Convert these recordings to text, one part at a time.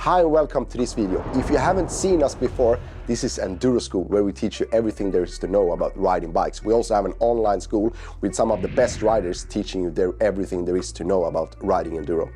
Hi and welcome to this video. If you haven't seen us before, this is Enduro School, where we teach you everything there is to know about riding bikes. We also have an online school with some of the best riders teaching you everything there is to know about riding Enduro.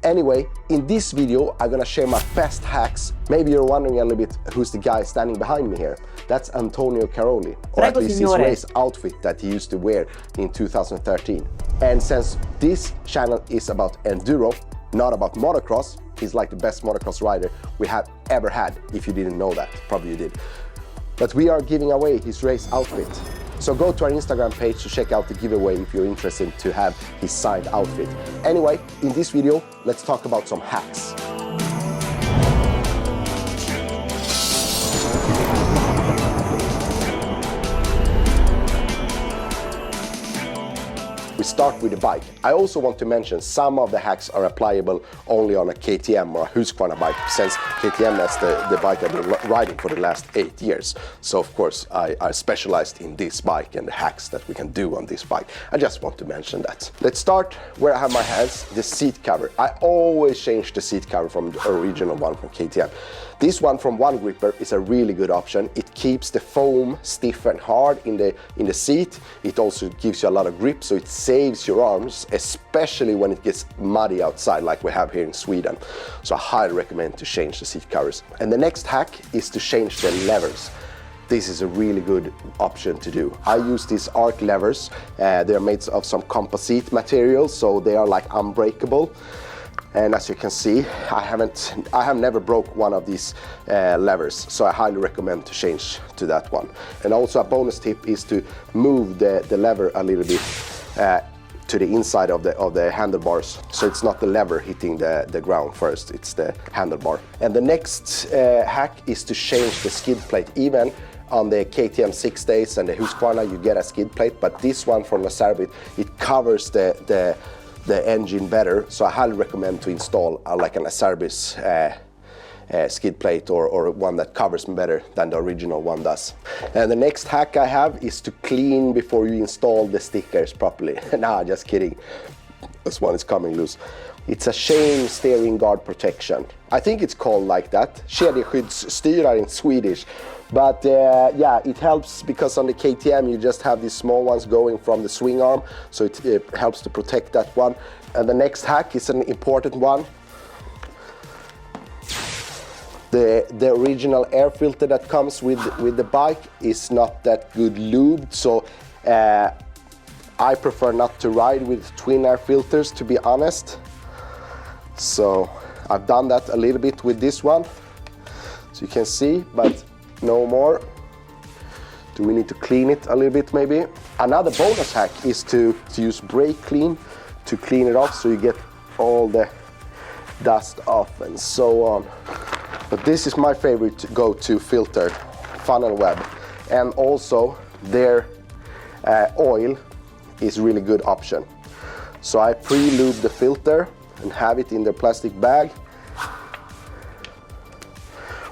Anyway, in this video, I'm gonna share my best hacks. Maybe you're wondering a little bit who's the guy standing behind me here. That's Antonio Caroli, or at least his race outfit that he used to wear in 2013. And since this channel is about Enduro, not about motocross, he's like the best motocross rider we have ever had. If you didn't know that, probably you did. But we are giving away his race outfit. So go to our Instagram page to check out the giveaway if you're interested to have his signed outfit. Anyway, in this video, let's talk about some hacks. We start with the bike. I also want to mention some of the hacks are applicable only on a KTM or a Husqvarna bike, since KTM is the bike I've been riding for the last 8 years. So of course I specialized in this bike and the hacks that we can do on this bike. I just want to mention that. Let's start where I have my hands, the seat cover. I always change the seat cover from the original one from KTM. This one from One Gripper is a really good option. It keeps the foam stiff and hard in the seat. It also gives you a lot of grip, so it saves your arms, especially when it gets muddy outside like we have here in Sweden. So I highly recommend to change the seat covers. And the next hack is to change the levers. This is a really good option to do. I use these arc levers. They're made of some composite material, so they are like unbreakable. And as you can see, I have never broke one of these levers, so I highly recommend to change to that one. And also a bonus tip is to move the lever a little bit to the inside of the handlebars, so it's not the lever hitting the ground first, it's the handlebar. And the next hack is to change the skid plate. Even on the KTM 6 days and the Husqvarna you get a skid plate, but this one from Lasarbit, it covers the engine better, so I highly recommend to install like an Lasarbis skid plate or one that covers better than the original one does. And the next hack I have is to clean before you install the stickers properly. Nah, just kidding. This one is coming loose. It's a chain steering guard protection. I think it's called like that. Kedjeskyddsstyrar in Swedish. But yeah, it helps because on the KTM you just have these small ones going from the swing arm, so it helps to protect that one. And the next hack is an important one. The original air filter that comes with the bike is not that good lubed, so I prefer not to ride with twin air filters, to be honest. So I've done that a little bit with this one, so you can see, but no more. Do we need to clean it a little bit maybe? Another bonus hack is to use brake clean to clean it off, so you get all the dust off and so on. But this is my favorite go-to filter, Funnel Web, and also their oil is really good option. So I pre-lube the filter and have it in the plastic bag.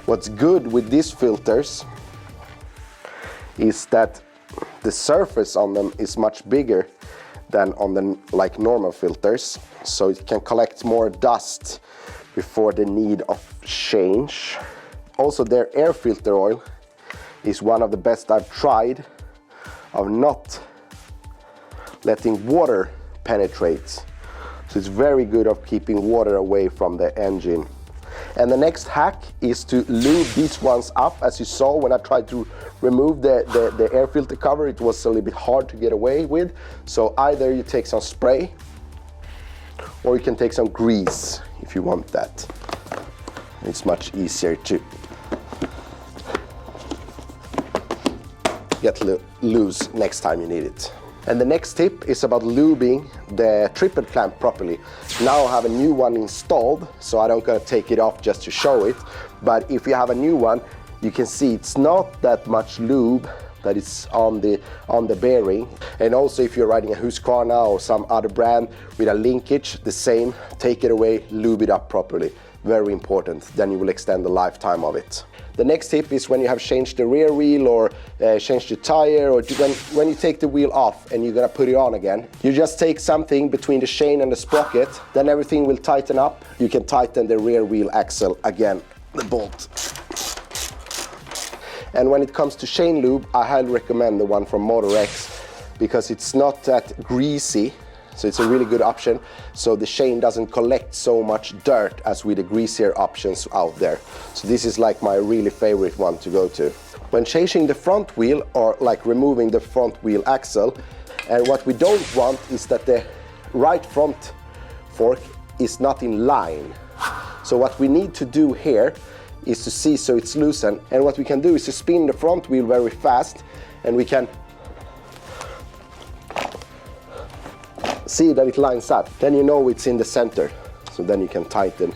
What's good with these filters is that the surface on them is much bigger than on the like normal filters, so it can collect more dust before the need of change. Also, their air filter oil is one of the best I've tried of not letting water penetrate. So it's very good of keeping water away from the engine. And the next hack is to lube these ones up. As you saw when I tried to remove the air filter cover, it was a little bit hard to get away with. So either you take some spray or you can take some grease if you want that. It's much easier to get loose next time you need it. And the next tip is about lubing the triple clamp properly. Now I have a new one installed, so I don't gotta take it off just to show it. But if you have a new one, you can see it's not that much lube that is on the bearing. And also if you're riding a Husqvarna or some other brand with a linkage, the same, take it away, lube it up properly. very important. Then you will extend the lifetime of it. The next tip is when you have changed the rear wheel or changed the tire, or when you take the wheel off and you're gonna put it on again, you just take something between the chain and the sprocket, then everything will tighten up. You can tighten the rear wheel axle again, the bolt. And when it comes to chain lube, I highly recommend the one from Motor X because it's not that greasy. So it's a really good option, so the chain doesn't collect so much dirt as with the greasier options out there. So this is like my really favorite one to go to. When changing the front wheel, or like removing the front wheel axle, and what we don't want is that the right front fork is not in line. So what we need to do here is to see so it's loosened, and what we can do is to spin the front wheel very fast, and we can see that it lines up. Then you know it's in the center. So then you can tighten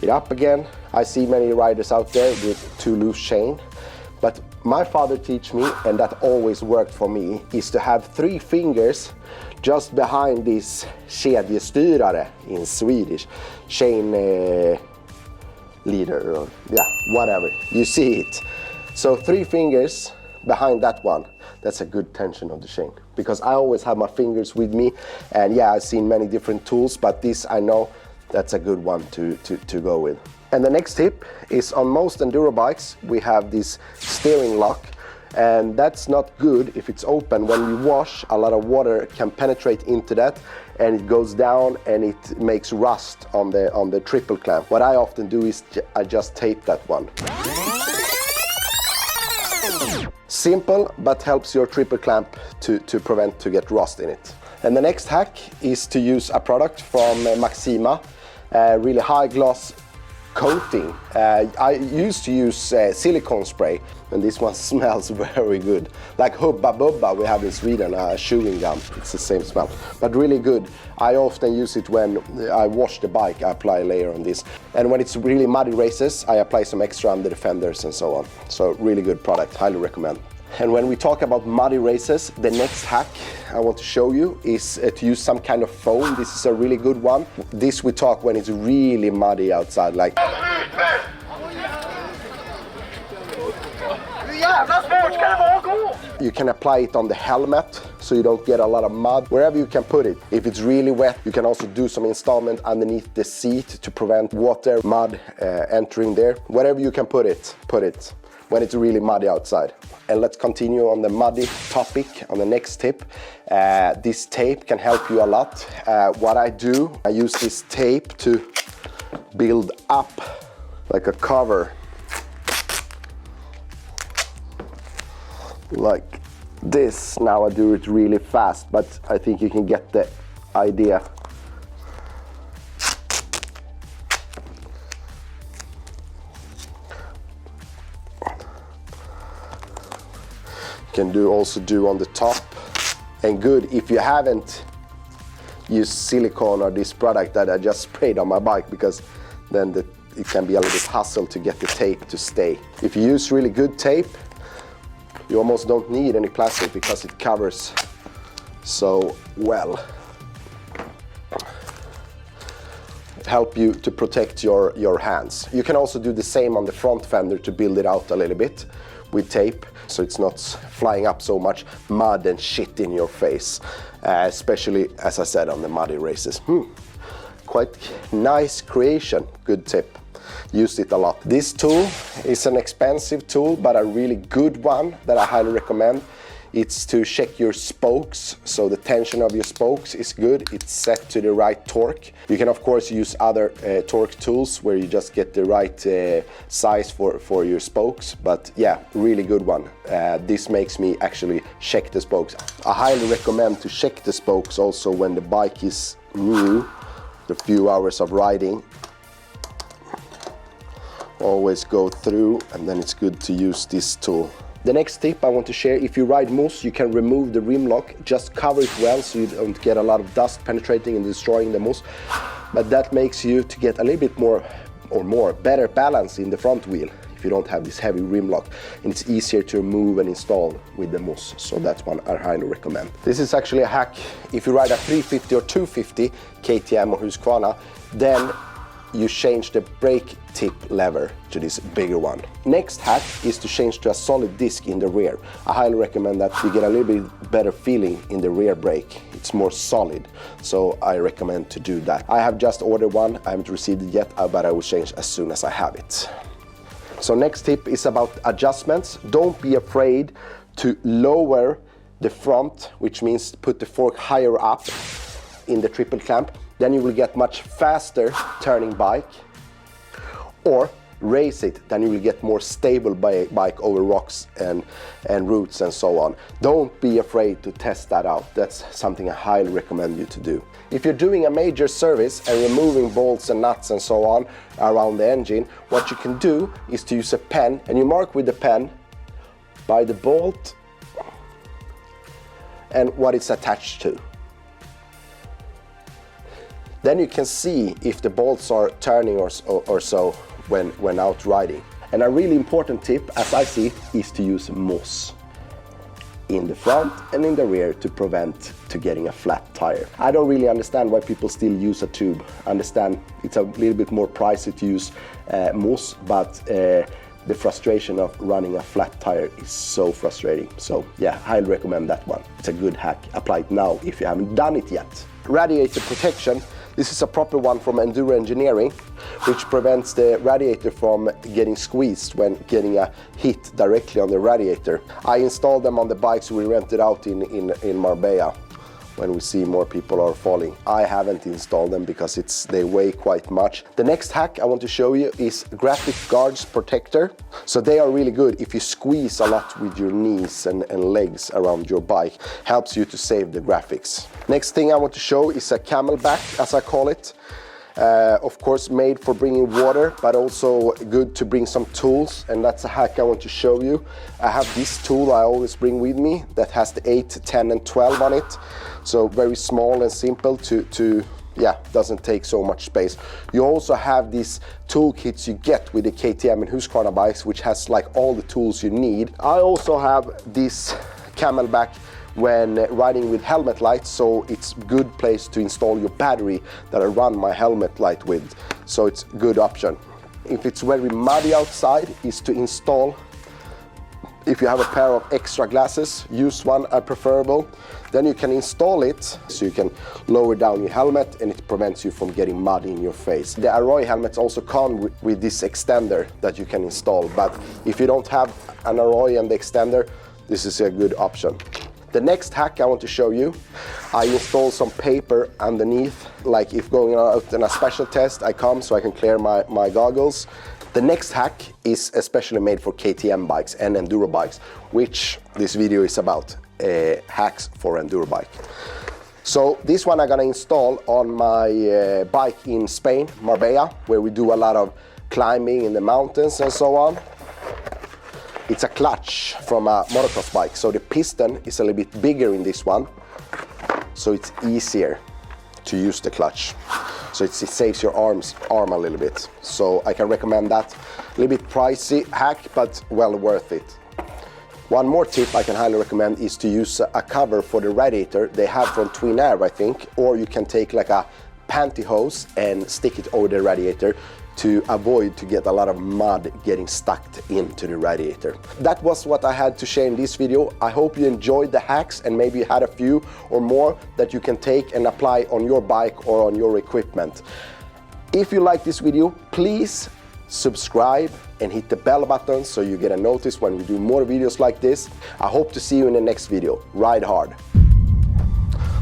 it up again. I see many riders out there with too loose chain, but my father taught me, and that always worked for me, is to have 3 fingers just behind this kedjestyrare in Swedish, chain leader, or yeah, whatever, you see it. So 3 fingers behind that one. That's a good tension of the chain, because I always have my fingers with me, and yeah, I've seen many different tools, but this I know that's a good one to go with. And the next tip is, on most enduro bikes we have this steering lock, and that's not good if it's open. When you wash, a lot of water can penetrate into that, and it goes down and it makes rust on the triple clamp. What I often do is I just tape that one. Simple, but helps your triple clamp to prevent to get rust in it. And the next hack is to use a product from Maxima, really high gloss coating. I used to use silicone spray, and this one smells very good. Like Hubba Bubba we have in Sweden, chewing gum. It's the same smell, but really good. I often use it when I wash the bike. I apply a layer on this. And when it's really muddy races, I apply some extra under the fenders and so on. So really good product, highly recommend. And when we talk about muddy races, the next hack I want to show you is to use some kind of foam. This is a really good one. This we talk when it's really muddy outside, like you can apply it on the helmet so you don't get a lot of mud, wherever you can put it. If it's really wet, you can also do some installment underneath the seat to prevent water, mud entering there. Wherever you can put it when it's really muddy outside. And let's continue on the muddy topic on the next tip. This tape can help you a lot. What I do, I use this tape to build up like a cover, like this. Now I do it really fast, but I think you can get the idea. Can also do on the top. And good if you haven't used silicone or this product that I just sprayed on my bike, because then it can be a little bit hassle to get the tape to stay. If you use really good tape, you almost don't need any plastic because it covers so well. Help you to protect your hands. You can also do the same on the front fender to build it out a little bit with tape, so it's not flying up so much mud and shit in your face, especially, as I said, on the muddy races. Quite nice creation, good tip. Used it a lot. This tool is an expensive tool, but a really good one that I highly recommend. It's to check your spokes, so the tension of your spokes is good. It's set to the right torque. You can of course use other torque tools where you just get the right size for your spokes, but yeah, really good one. This makes me actually check the spokes. I highly recommend to check the spokes also when the bike is new, the few hours of riding. Always go through, and then it's good to use this tool. The next tip I want to share, if you ride mousse, you can remove the rim lock. Just cover it well so you don't get a lot of dust penetrating and destroying the mousse. But that makes you to get a little bit better balance in the front wheel if you don't have this heavy rim lock. And it's easier to remove and install with the mousse. So that's one I highly recommend. This is actually a hack. If you ride a 350 or 250 KTM or Husqvarna, then you change the brake tip lever to this bigger one. Next hack is to change to a solid disc in the rear. I highly recommend that. You get a little bit better feeling in the rear brake. It's more solid, so I recommend to do that. I have just ordered one. I haven't received it yet, but I will change as soon as I have it. So next tip is about adjustments. Don't be afraid to lower the front, which means put the fork higher up in the triple clamp. Then you will get much faster turning bike, or raise it, then you will get more stable bike over rocks and roots and so on. Don't be afraid to test that out. That's something I highly recommend you to do. If you're doing a major service and removing bolts and nuts and so on around the engine, what you can do is to use a pen, and you mark with the pen by the bolt and what it's attached to. Then you can see if the bolts are turning or so when out riding. And a really important tip, as I see it, is to use moss in the front and in the rear to prevent getting a flat tire. I don't really understand why people still use a tube. I understand it's a little bit more pricey to use moss, but the frustration of running a flat tire is so frustrating. So yeah, I highly recommend that one. It's a good hack. Apply it now if you haven't done it yet. Radiator protection. This is a proper one from Enduro Engineering, which prevents the radiator from getting squeezed when getting a hit directly on the radiator. I installed them on the bikes we rented out in Marbella when we see more people are falling. I haven't installed them because they weigh quite much. The next hack I want to show you is graphic guards protector. So they are really good if you squeeze a lot with your knees and legs around your bike. Helps you to save the graphics. Next thing I want to show is a camelback, as I call it. Of course made for bringing water, but also good to bring some tools, and that's a hack I want to show you. I have this tool I always bring with me that has the 8, 10 and 12 on it. So very small and simple doesn't take so much space. You also have these toolkits you get with the KTM and Husqvarna bikes, which has like all the tools you need. I also have this camelback when riding with helmet lights, so it's a good place to install your battery that I run my helmet light with, so it's a good option. If it's very muddy outside, is to install, if you have a pair of extra glasses, use one, preferable. Then you can install it, so you can lower down your helmet and it prevents you from getting mud in your face. The Arroy helmets also come with this extender that you can install, but if you don't have an Arroy and the extender, this is a good option. The next hack I want to show you, I install some paper underneath, like if going out on a special test, I come so I can clear my goggles. The next hack is especially made for KTM bikes and Enduro bikes, which this video is about, hacks for Enduro bike. So this one I'm gonna install on my bike in Spain, Marbella, where we do a lot of climbing in the mountains and so on. It's a clutch from a motocross bike, so the piston is a little bit bigger in this one, so it's easier to use the clutch. So it saves your arm a little bit. So I can recommend that. A little bit pricey hack, but well worth it. One more tip I can highly recommend is to use a cover for the radiator. They have from Twin Air, I think, or you can take like a pantyhose and stick it over the radiator to avoid to get a lot of mud getting stuck into the radiator. That was what I had to share in this video. I hope you enjoyed the hacks and maybe you had a few or more that you can take and apply on your bike or on your equipment. If you like this video, please subscribe and hit the bell button so you get a notice when we do more videos like this. I hope to see you in the next video. Ride hard.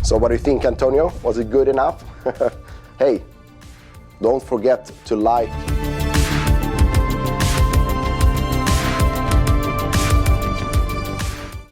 So what do you think, Antonio? Was it good enough? Hey, don't forget to like,